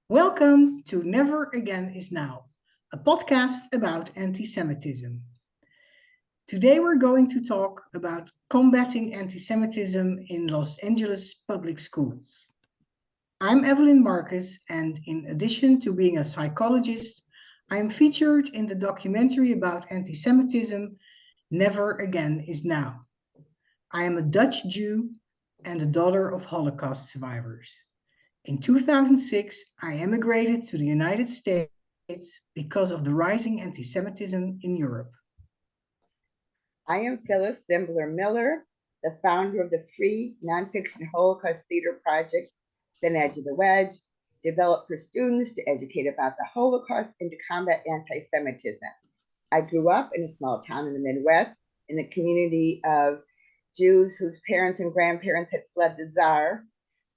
Welcome to Never Again is Now, a podcast about anti-Semitism. Today we're going to talk about combating anti-Semitism in Los Angeles public schools. I'm Evelyn Marcus, and in addition to being a psychologist, I am featured in the documentary about anti-Semitism, Never Again is Now. I am a Dutch Jew and a daughter of Holocaust survivors. In 2006, I emigrated to the United States because of the rising anti-Semitism in Europe. I am Phyllis Zembler Miller, the founder of the free nonfiction Holocaust theater project, Thin Edge of the Wedge, developed for students to educate about the Holocaust and to combat anti-Semitism. I grew up in a small town in the Midwest in a community of Jews whose parents and grandparents had fled the Tsar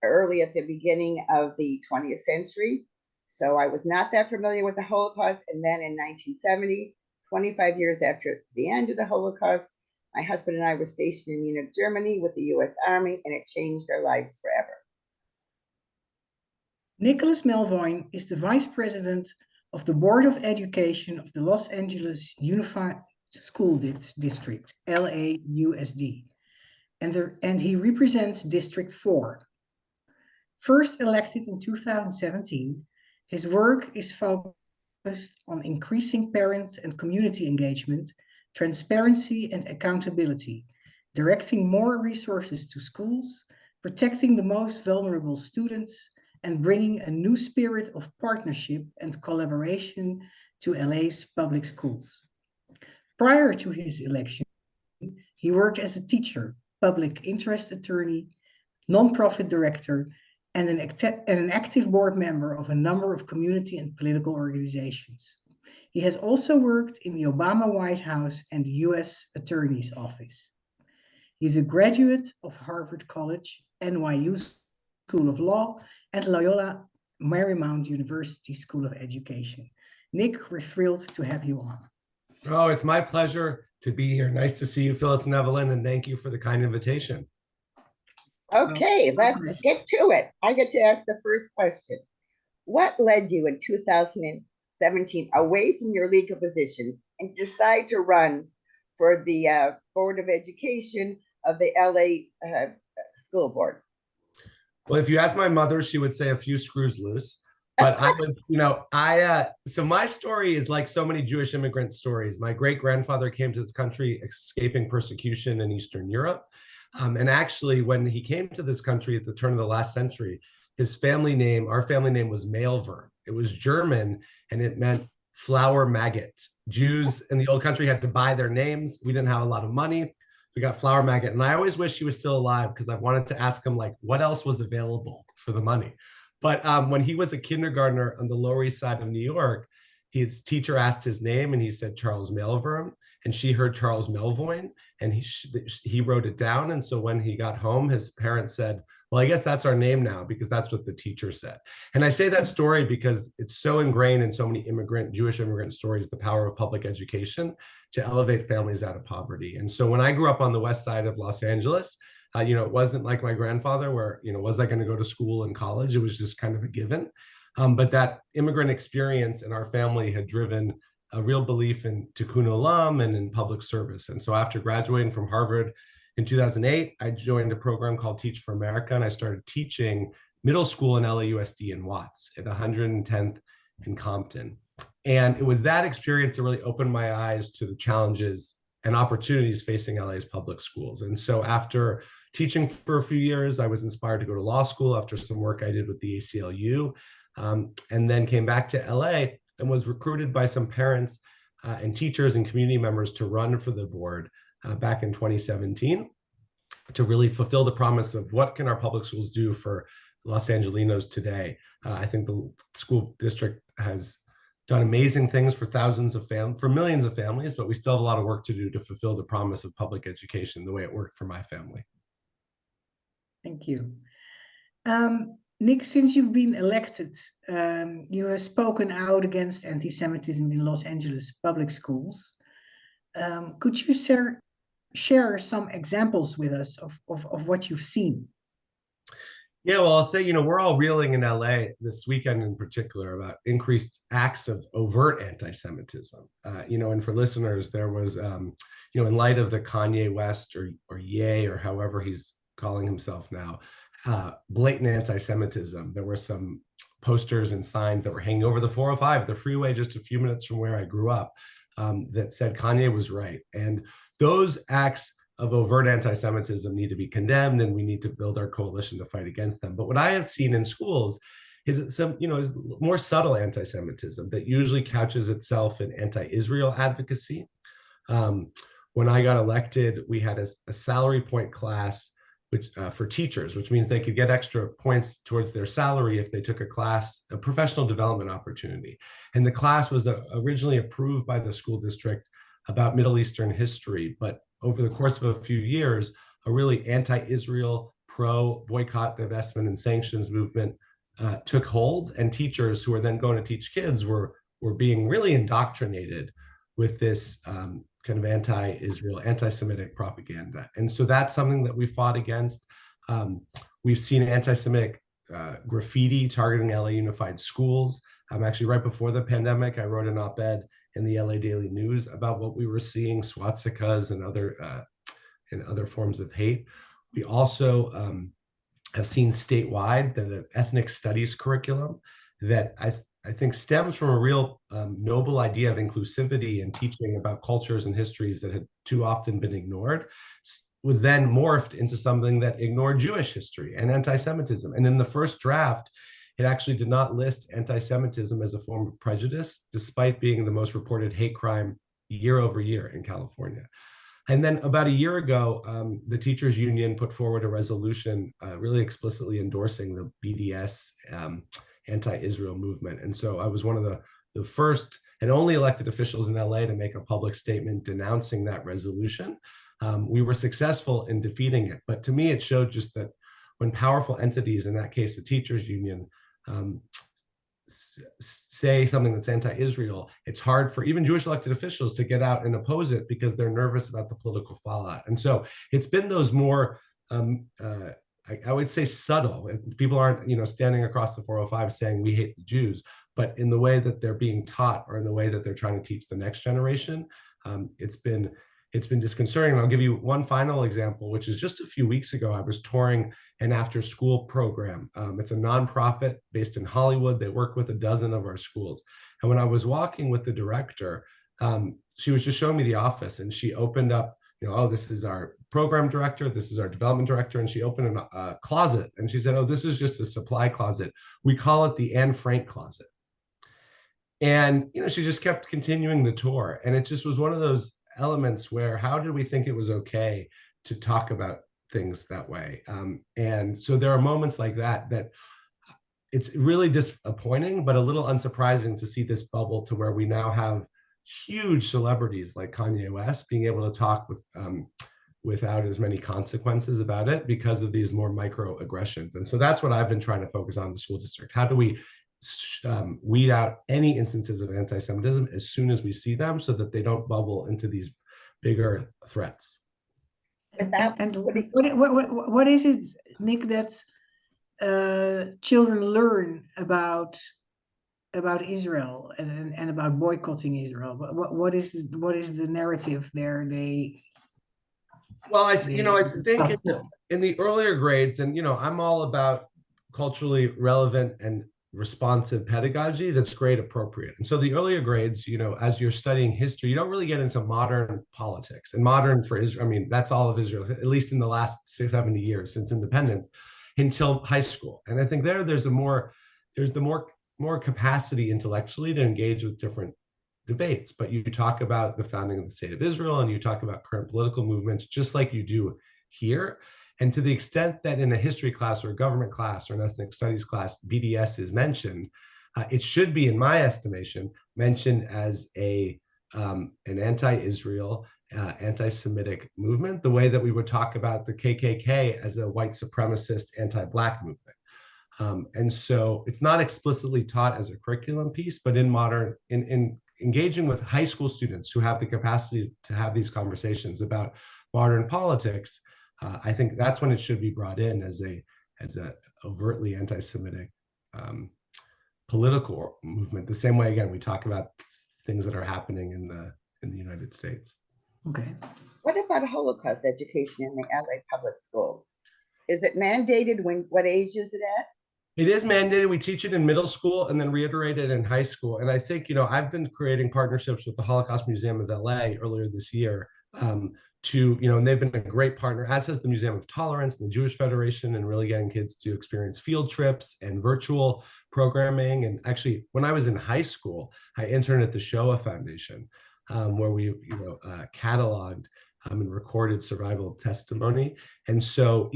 early at the beginning of the 20th century. So I was not that familiar with the Holocaust. And then in 1970, 25 years after the end of the Holocaust, my husband and I were stationed in Munich, Germany with the US Army, and it changed our lives forever. Nicholas Melvoin is the Vice President of the Board of Education of the Los Angeles Unified School District, LAUSD, and he represents District 4. First elected in 2017, his work is focused on increasing parent and community engagement, transparency and accountability, directing more resources to schools, protecting the most vulnerable students, and bringing a new spirit of partnership and collaboration to LA's public schools. Prior to his election, he worked as a teacher, public interest attorney, nonprofit director, and an active board member of a number of community and political organizations. He has also worked in the Obama White House and the US Attorney's Office. He's a graduate of Harvard College, NYU School of Law, and Loyola Marymount University School of Education. Nick, we're thrilled to have you on. Oh, it's my pleasure to be here. Nice to see you, Phyllis and Evelyn, and thank you for the kind invitation. Okay, let's get to it. I get to ask the first question. What led you in 2017 away from your legal position and decide to run for the Board of Education of the LA School Board? Well, if you ask my mother, she would say a few screws loose. But I was, so my story is like so many Jewish immigrant stories. My great-grandfather came to this country escaping persecution in Eastern Europe. And actually, when he came to this country at the turn of the last century, his family name, our family name was Melvoin. It was German, and it meant flower maggot. Jews in the old country had to buy their names. We didn't have a lot of money. We got flower maggot. And I always wish he was still alive because I wanted to ask him, like, what else was available for the money? But when he was a kindergartner on the Lower East Side of New York, his teacher asked his name and he said Charles Melvoin, and she heard Charles Melvoin, and he wrote it down. And so when he got home, his parents said, well, I guess that's our name now because that's what the teacher said. And I say that story because it's so ingrained in so many Jewish immigrant stories, the power of public education to elevate families out of poverty. And so when I grew up on the west side of Los Angeles, it wasn't like my grandfather where, was I going to go to school and college? It was just kind of a given. But that immigrant experience in our family had driven a real belief in tikkun olam and in public service. And so after graduating from Harvard in 2008, I joined a program called Teach for America, and I started teaching middle school in LAUSD in Watts at 110th in Compton. And it was that experience that really opened my eyes to the challenges and opportunities facing LA's public schools. And so after teaching for a few years, I was inspired to go to law school after some work I did with the ACLU, and then came back to LA and was recruited by some parents and teachers and community members to run for the board back in 2017 to really fulfill the promise of what can our public schools do for Los Angelinos today. I think the school district has done amazing things for millions of families, but we still have a lot of work to do to fulfill the promise of public education the way it worked for my family. Thank you. Nick, since you've been elected, you have spoken out against anti-Semitism in Los Angeles public schools. Could you share some examples with us of what you've seen? Yeah, well, I'll say, we're all reeling in LA this weekend in particular about increased acts of overt anti-Semitism. And for listeners, there was, in light of the Kanye West or Ye or however he's calling himself now, blatant anti-Semitism. There were some posters and signs that were hanging over the 405, the freeway just a few minutes from where I grew up, that said Kanye was right. And those acts of overt anti-Semitism need to be condemned, and we need to build our coalition to fight against them. But what I have seen in schools is some, is more subtle anti-Semitism that usually couches itself in anti-Israel advocacy. When I got elected, we had a salary point class for teachers, which means they could get extra points towards their salary if they took a professional development opportunity. And the class was originally approved by the school district about Middle Eastern history, but over the course of a few years, a really anti-Israel, pro-boycott, divestment, and sanctions movement took hold, and teachers who were then going to teach kids were being really indoctrinated with this kind of anti-Israel, anti-Semitic propaganda. And so that's something that we fought against. We've seen anti-Semitic graffiti targeting LA Unified Schools. Actually, right before the pandemic, I wrote an op-ed in the LA Daily News about what we were seeing, swastikas and other forms of hate. We also have seen statewide the ethnic studies curriculum that I think stems from a real noble idea of inclusivity and teaching about cultures and histories that had too often been ignored, was then morphed into something that ignored Jewish history and anti-Semitism. And in the first draft, it actually did not list anti-Semitism as a form of prejudice, despite being the most reported hate crime year over year in California. And then about a year ago, the teachers union put forward a resolution really explicitly endorsing the BDS anti-Israel movement. And so I was one of the first and only elected officials in LA to make a public statement denouncing that resolution. We were successful in defeating it. But to me, it showed just that when powerful entities, in that case, the teachers union, say something that's anti-Israel, it's hard for even Jewish elected officials to get out and oppose it because they're nervous about the political fallout. And so it's been those more, I would say, subtle. People aren't, standing across the 405 saying we hate the Jews, but in the way that they're being taught or in the way that they're trying to teach the next generation, it's been disconcerting. And I'll give you one final example, which is just a few weeks ago, I was touring an after-school program. It's a nonprofit based in Hollywood. They work with a dozen of our schools. And when I was walking with the director, she was just showing me the office, and she opened up, oh, this is our program director, this is our development director, and she opened a closet, and she said, oh, this is just a supply closet. We call it the Anne Frank closet. And, she just kept continuing the tour. And it just was one of those elements where how did we think it was okay to talk about things that way? And so there are moments like that it's really disappointing, but a little unsurprising to see this bubble to where we now have huge celebrities like Kanye West being able to talk without as many consequences about it because of these more microaggressions. And so that's what I've been trying to focus on in the school district. How do we weed out any instances of anti-Semitism as soon as we see them so that they don't bubble into these bigger threats? And what is it, Nick, that children learn about Israel and about boycotting Israel? What is the narrative there? Well, I think in the earlier grades, and I'm all about culturally relevant and responsive pedagogy that's grade appropriate. And so the earlier grades, as you're studying history, you don't really get into modern politics. And modern for Israel, I mean, that's all of Israel, at least in the last 70 years since independence, until high school. And I think there's the more capacity intellectually to engage with different debates. But you talk about the founding of the state of Israel, and you talk about current political movements, just like you do here. And to the extent that in a history class or a government class or an ethnic studies class, BDS is mentioned, it should be, in my estimation, mentioned as an anti-Israel, anti-Semitic movement, the way that we would talk about the KKK as a white supremacist, anti-Black movement. And so it's not explicitly taught as a curriculum piece, but in engaging with high school students who have the capacity to have these conversations about modern politics, I think that's when it should be brought in as as a overtly anti-Semitic political movement. The same way, again, we talk about things that are happening in the United States. Okay. What about Holocaust education in the LA public schools? Is it mandated? What age is it at? It is mandated. We teach it in middle school and then reiterate it in high school. And I think, I've been creating partnerships with the Holocaust Museum of LA earlier this year, and they've been a great partner, as has the Museum of Tolerance and the Jewish Federation, and really getting kids to experience field trips and virtual programming. And actually, when I was in high school, I interned at the Shoah Foundation, where we, cataloged and recorded survival testimony. And so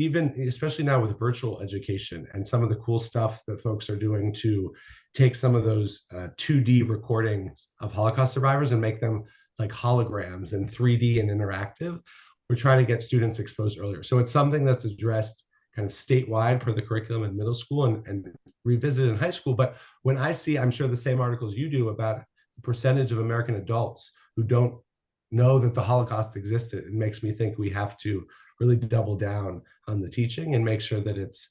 especially now with virtual education and some of the cool stuff that folks are doing to take some of those 2D recordings of Holocaust survivors and make them like holograms and 3D and interactive, we're trying to get students exposed earlier. So it's something that's addressed kind of statewide for the curriculum in middle school and revisited in high school. But when I see, I'm sure the same articles you do about the percentage of American adults who don't know that the Holocaust existed, it makes me think we have to really double down on the teaching and make sure that it's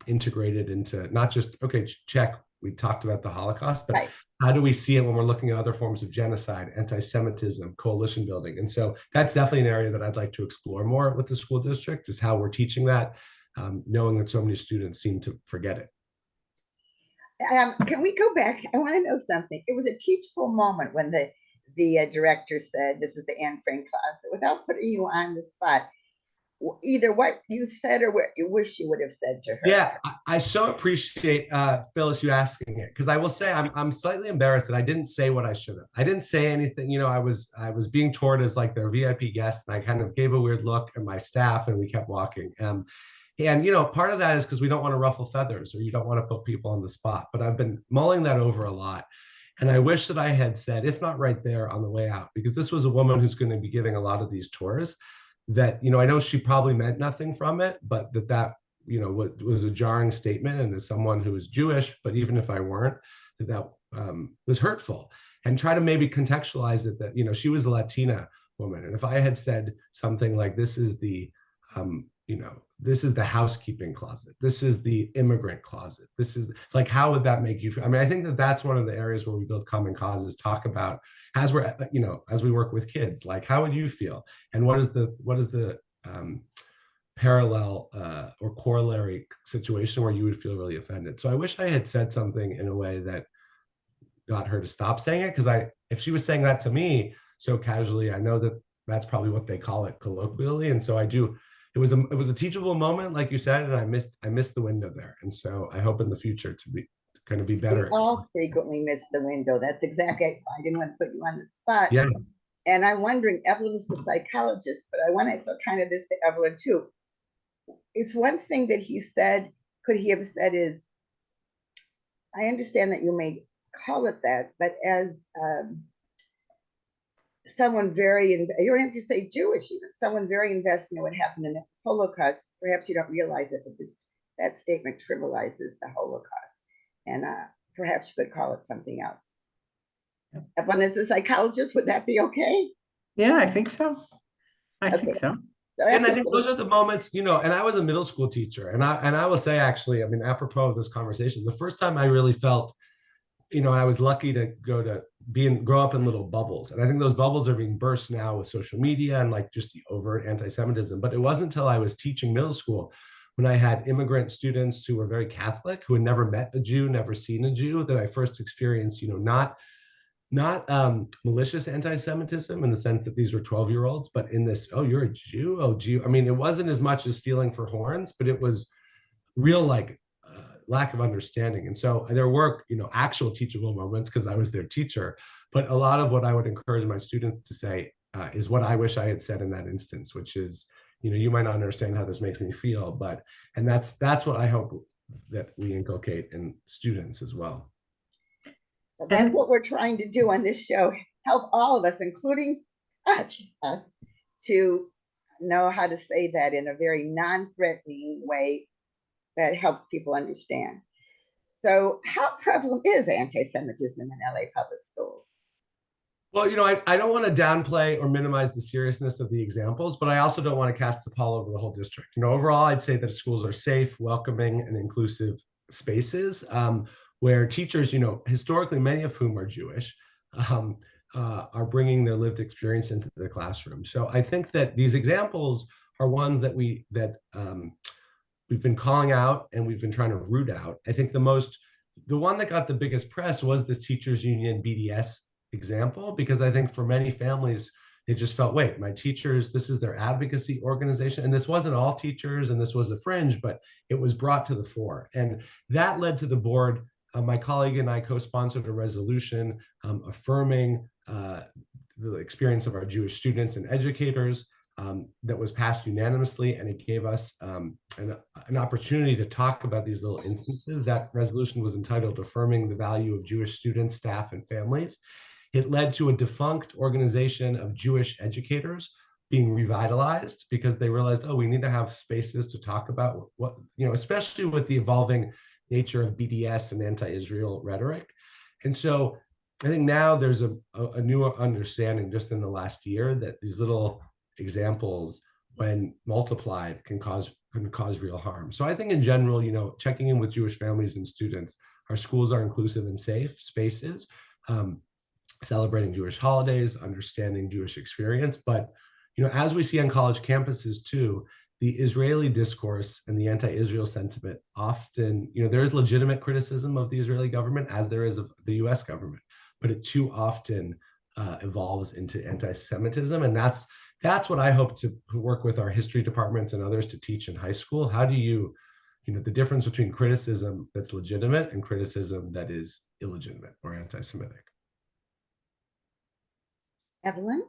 integrated into not just, okay, check, we talked about the Holocaust, but how do we see it when we're looking at other forms of genocide, anti-Semitism, coalition building? And so that's definitely an area that I'd like to explore more with the school district, is how we're teaching that, knowing that so many students seem to forget it. Can we go back? I want to know something. It was a teachable moment when the director said, this is the Anne Frank class, without putting you on the spot, either what you said or what you wish you would have said to her. Yeah, I so appreciate Phyllis, you asking it, because I will say I'm slightly embarrassed that I didn't say what I should have. I didn't say anything. I was being toured as like their VIP guest, and I kind of gave a weird look at my staff, and we kept walking. And part of that is because we don't want to ruffle feathers, or you don't want to put people on the spot. But I've been mulling that over a lot. And I wish that I had said, if not right there on the way out, because this was a woman who's going to be giving a lot of these tours, that, I know she probably meant nothing from it, but that was a jarring statement. And as someone who is Jewish, but even if I weren't, that was hurtful. And try to maybe contextualize it that, she was a Latina woman. And if I had said something like, this is the housekeeping closet, this is the immigrant closet, this is like, how would that make you feel? I mean, I think that that's one of the areas where we build common causes, talk about as we work with kids, like, how would you feel? And what is the parallel or corollary situation where you would feel really offended? So I wish I had said something in a way that got her to stop saying it, because if she was saying that to me so casually, I know that that's probably what they call it colloquially. And so it was a teachable moment, like you said, and I missed the window there. And so I hope in the future to be better. We all frequently miss the window. That's exactly, I didn't want to put you on the spot. Yeah. And I'm wondering, Evelyn is the psychologist, but I want to say kind of this to Evelyn too. It's one thing that he said, could he have said is, I understand that you may call it that, but as someone you don't have to say Jewish, even someone very invested in what happened in the Holocaust, perhaps you don't realize it, but that statement trivializes the Holocaust. And perhaps you could call it something else. Yep. Evelyn, as a psychologist, would that be okay? Yeah, I think so. I think so. And I think those are the moments, and I was a middle school teacher, and I will say, actually, I mean, apropos of this conversation, the first time I really felt, I was lucky to grow up in little bubbles. And I think those bubbles are being burst now with social media and like just the overt anti-Semitism. But it wasn't until I was teaching middle school, when I had immigrant students who were very Catholic, who had never met a Jew, never seen a Jew, that I first experienced, not malicious anti-Semitism in the sense that these were 12-year-olds, but in this, oh, you're a Jew, oh, Jew. I mean, it wasn't as much as feeling for horns, but it was real lack of understanding. And so there were, actual teachable moments because I was their teacher, but a lot of what I would encourage my students to say is what I wish I had said in that instance, which is, you might not understand how this makes me feel, and that's what I hope that we inculcate in students as well. So that's what we're trying to do on this show, help all of us, including us, to know how to say that in a very non-threatening way that helps people understand. So how prevalent is anti-Semitism in LA public schools? Well, I don't want to downplay or minimize the seriousness of the examples, but I also don't want to cast a pall over the whole district. Overall, I'd say that schools are safe, welcoming, and inclusive spaces where teachers, historically, many of whom are Jewish, um, are bringing their lived experience into the classroom. So I think that these examples are ones that we've been calling out and we've been trying to root out. I think the one that got the biggest press was this teachers union BDS example, because I think for many families, they just felt, wait, my teachers, this is their advocacy organization. And this wasn't all teachers and this was a fringe, but it was brought to the fore. And that led to the board. My colleague and I co-sponsored a resolution affirming the experience of our Jewish students and educators, that was passed unanimously, and it gave us an opportunity to talk about these little instances. That resolution was entitled Affirming the Value of Jewish Students, Staff, and Families. It led to a defunct organization of Jewish educators being revitalized because they realized, oh, we need to have spaces to talk about what, especially with the evolving nature of BDS and anti-Israel rhetoric. And so I think now there's a new understanding just in the last year that these little examples, when multiplied, can cause real harm. So I think in general, checking in with Jewish families and students, our schools are inclusive and safe spaces, celebrating Jewish holidays, understanding Jewish experience. But as we see on college campuses too, the Israeli discourse and the anti-Israel sentiment often, there is legitimate criticism of the Israeli government as there is of the US government, but it too often evolves into anti-Semitism. And that's what I hope to work with our history departments and others to teach in high school. How do you, the difference between criticism that's legitimate and criticism that is illegitimate or anti-Semitic. Evelyn?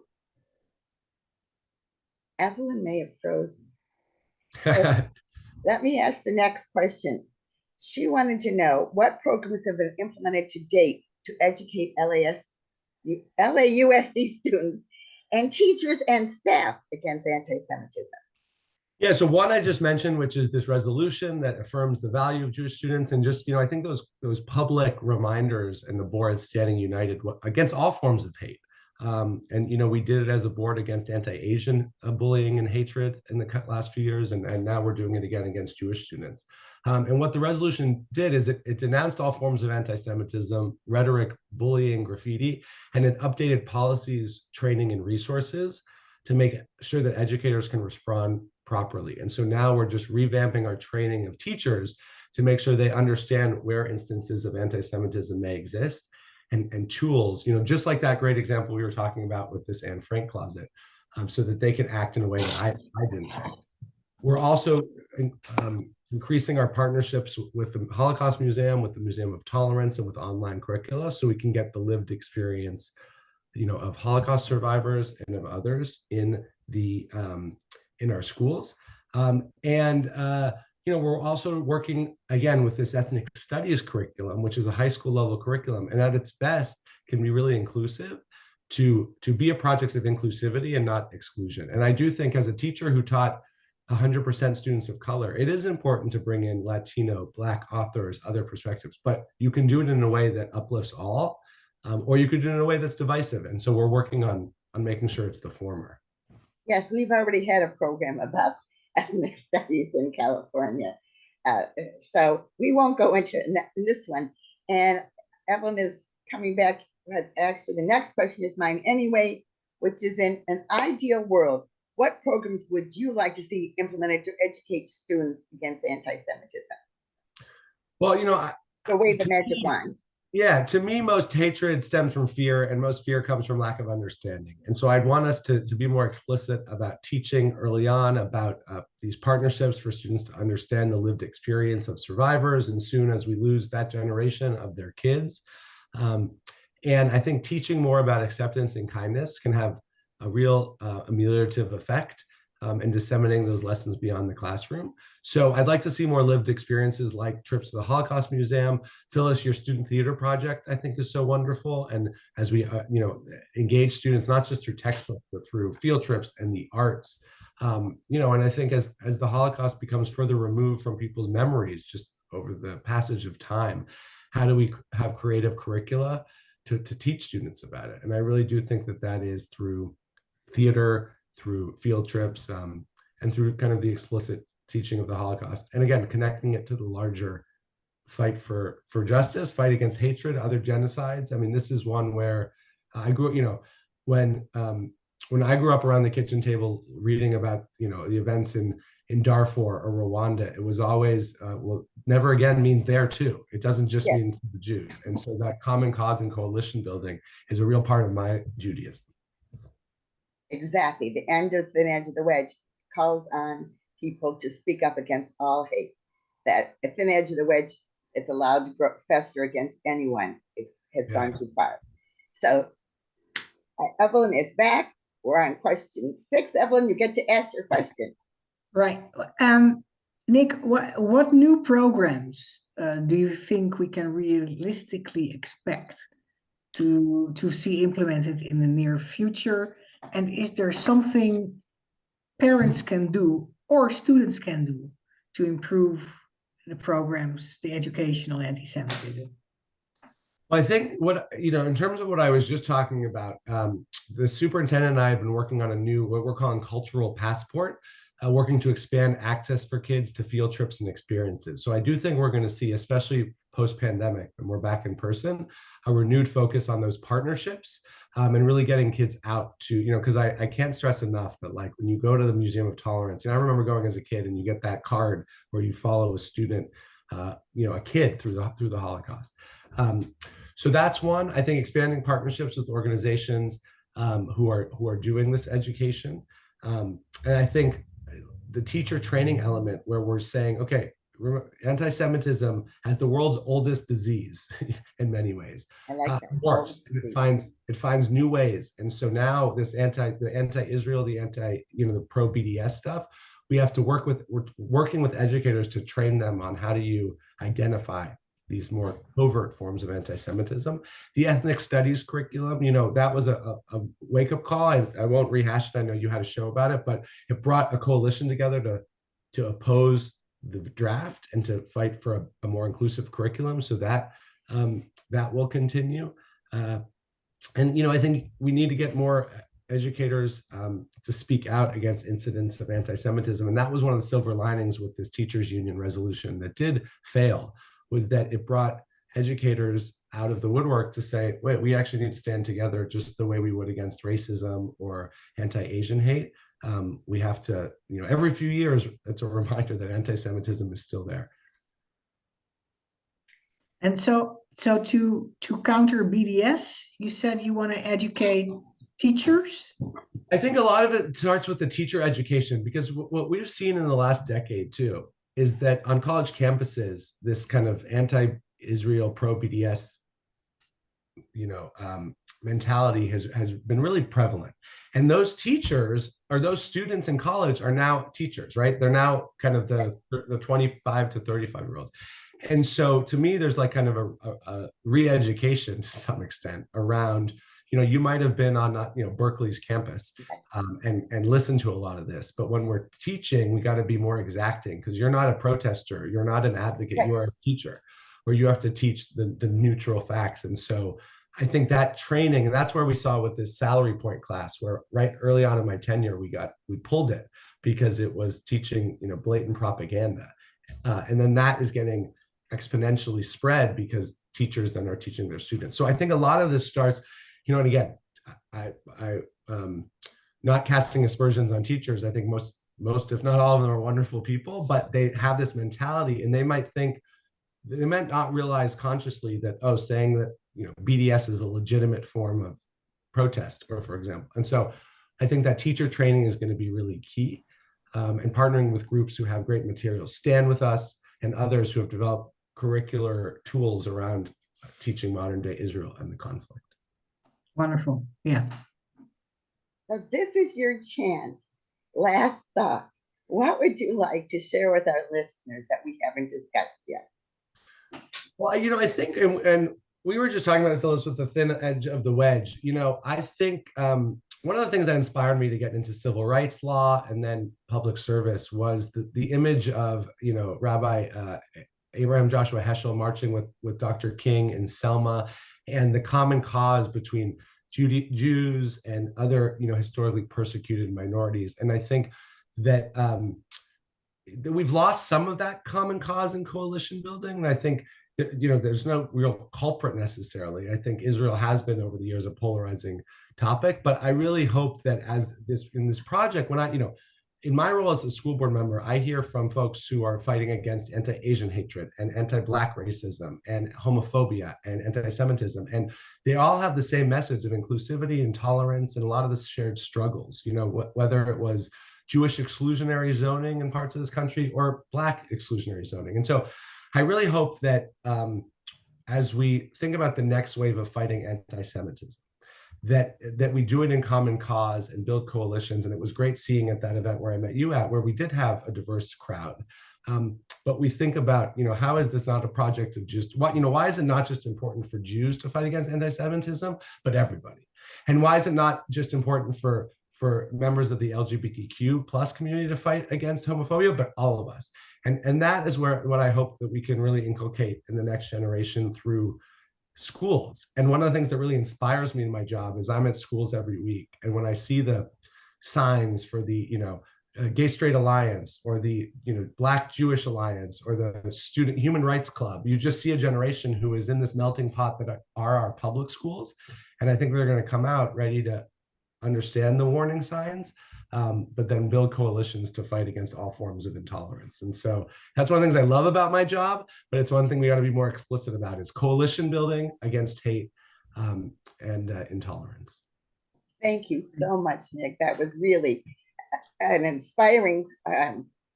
Evelyn may have frozen. Let me ask the next question. She wanted to know what programs have been implemented to date to educate LAUSD students and teachers and staff against anti-Semitism. Yeah, so one I just mentioned, which is this resolution that affirms the value of Jewish students, and just, I think those public reminders and the board standing united against all forms of hate. And we did it as a board against anti-Asian bullying and hatred in the last few years, and now we're doing it again against Jewish students. And what the resolution did is it denounced all forms of anti-Semitism, rhetoric, bullying, graffiti, and it updated policies, training, and resources to make sure that educators can respond properly. And so now we're just revamping our training of teachers to make sure they understand where instances of anti-Semitism may exist, and tools, just like that great example we were talking about with this Anne Frank closet, so that they can act in a way that I didn't act. We're also increasing our partnerships with the Holocaust Museum, with the Museum of Tolerance, and with online curricula, so we can get the lived experience, of Holocaust survivors and of others in our schools. We're also working again with this ethnic studies curriculum, which is a high school level curriculum, and at its best can be really inclusive to be a project of inclusivity and not exclusion. And I do think as a teacher who taught 100% students of color, it is important to bring in Latino, Black authors, other perspectives, but you can do it in a way that uplifts all, or you could do it in a way that's divisive. And so we're working on making sure it's the former. Yes, we've already had a program about ethnic studies in California. So we won't go into this one. And Evelyn is coming back, but actually the next question is mine anyway, which is, in an ideal world, what programs would you like to see implemented to educate students against anti-Semitism? Well, so wave the magic wand. Yeah, to me, most hatred stems from fear, and most fear comes from lack of understanding. And so I'd want us to be more explicit about teaching early on about these partnerships for students to understand the lived experience of survivors, and soon as we lose that generation of their kids. And I think teaching more about acceptance and kindness can have a real ameliorative effect, and disseminating those lessons beyond the classroom. So I'd like to see more lived experiences like trips to the Holocaust Museum. Phyllis, your student theater project, I think, is so wonderful. And as we, engage students, not just through textbooks, but through field trips and the arts, and I think as the Holocaust becomes further removed from people's memories, just over the passage of time, how do we have creative curricula to teach students about it. And I really do think that that is through theater, through field trips, and through kind of the explicit teaching of the Holocaust. And again, connecting it to the larger fight for justice, fight against hatred, other genocides. I mean, this is one where I grew, when I grew up around the kitchen table reading about, the events in Darfur or Rwanda, it was always, well, never again means there too. It doesn't just mean the Jews. And so that common cause and coalition building is a real part of my Judaism. Exactly. The end of Thin Edge of the Wedge calls on people to speak up against all hate. That a thin edge of the wedge, it's allowed to fester against anyone, has gone too far. So Evelyn is back. We're on question 6. Evelyn, you get to ask your question. Right. Nick, what new programs do you think we can realistically expect to see implemented in the near future? And is there something parents can do or students can do to improve the programs, the educational anti-Semitism? Well, I think in terms of what I was just talking about, the superintendent and I have been working on a new, what we're calling cultural passport, working to expand access for kids to field trips and experiences. So I do think we're going to see, especially post-pandemic, when we're back in person, a renewed focus on those partnerships and really getting kids out to, because I can't stress enough that like when you go to the Museum of Tolerance, I remember going as a kid and you get that card where you follow a student, a kid through the Holocaust. So that's one. I think expanding partnerships with organizations who are doing this education. And I think the teacher training element where we're saying, okay, anti-Semitism has the world's oldest disease in many ways. I like that. Morphs, it finds new ways. And so now this the anti-Israel, the pro-BDS stuff, we're working with educators to train them on how do you identify these more overt forms of anti-Semitism. The ethnic studies curriculum, that was a wake-up call. I won't rehash it. I know you had a show about it, but it brought a coalition together to oppose the draft and to fight for a more inclusive curriculum. So that will continue. And I think we need to get more educators to speak out against incidents of anti-Semitism. And that was one of the silver linings with this teachers union resolution that did fail, was that it brought educators out of the woodwork to say, wait, we actually need to stand together just the way we would against racism or anti-Asian hate. We have to, every few years, it's a reminder that anti-Semitism is still there. And so to counter BDS, you said you want to educate teachers? I think a lot of it starts with the teacher education, because what we've seen in the last decade too is that on college campuses, this kind of anti-Israel, pro-BDS, mentality has been really prevalent. And those teachers or those students in college are now teachers, right? They're now kind of the 25 to 35-year-olds. And so to me, there's like kind of a re-education to some extent around, you might have been on, Berkeley's campus and listened to a lot of this, but when we're teaching, we got to be more exacting, because you're not a protester, you're not an advocate, you are a teacher, where you have to teach the neutral facts. And so I think that training, and that's where we saw with this salary point class, where right early on in my tenure, we pulled it because it was teaching, blatant propaganda. And then that is getting exponentially spread because teachers then are teaching their students. So I think a lot of this starts, and again, I not casting aspersions on teachers. I think most, if not all of them, are wonderful people, but they have this mentality, and they might not realize consciously that, saying that, BDS is a legitimate form of protest, or for example. And so I think that teacher training is going to be really key, and partnering with groups who have great materials, Stand With Us and others who have developed curricular tools around teaching modern day Israel and the conflict. Wonderful. Yeah. So this is your chance. Last thoughts. What would you like to share with our listeners that we haven't discussed yet? Well, I think, and we were just talking about it, Phyllis, with the thin edge of the wedge. I think one of the things that inspired me to get into civil rights law and then public service was the image of, Rabbi Abraham Joshua Heschel marching with Dr. King in Selma, and the common cause between Jews and other, historically persecuted minorities. And I think that we've lost some of that common cause in coalition building. And I think that, there's no real culprit necessarily. I think Israel has been over the years a polarizing topic, but I really hope that in this project, when in my role as a school board member, I hear from folks who are fighting against anti-Asian hatred and anti-Black racism and homophobia and anti-Semitism. And they all have the same message of inclusivity and tolerance and a lot of the shared struggles, whether it was Jewish exclusionary zoning in parts of this country or Black exclusionary zoning. And so I really hope that as we think about the next wave of fighting anti-Semitism, that we do it in common cause and build coalitions. And it was great seeing at that event where I met you at, where we did have a diverse crowd. But we think about, how is this not a project of just why is it not just important for Jews to fight against anti-Semitism, but everybody? And why is it not just important for members of the LGBTQ plus community to fight against homophobia, but all of us? And that is what I hope that we can really inculcate in the next generation through schools. And one of the things that really inspires me in my job is I'm at schools every week. And when I see the signs for the, Gay Straight Alliance or the, Black Jewish Alliance or the Student Human Rights Club, you just see a generation who is in this melting pot that are our public schools. And I think they're going to come out ready to understand the warning signs, but then build coalitions to fight against all forms of intolerance. And so that's one of the things I love about my job, but it's one thing we got to be more explicit about is coalition building against hate and intolerance. Thank you so much, Nick. That was really an inspiring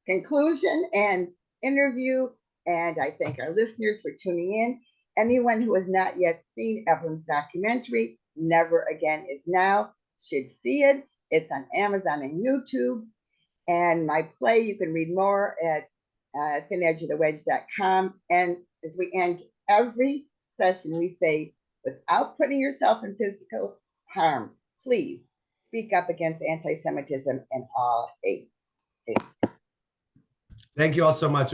conclusion and interview. And I thank our listeners for tuning in. Anyone who has not yet seen Evelyn's documentary, Never Again Is Now, should see it. It's on Amazon and YouTube. And my play, you can read more at thinedgeofthewedge.com. And as we end every session, we say, without putting yourself in physical harm, please speak up against anti-Semitism and all hate. Thank you all so much.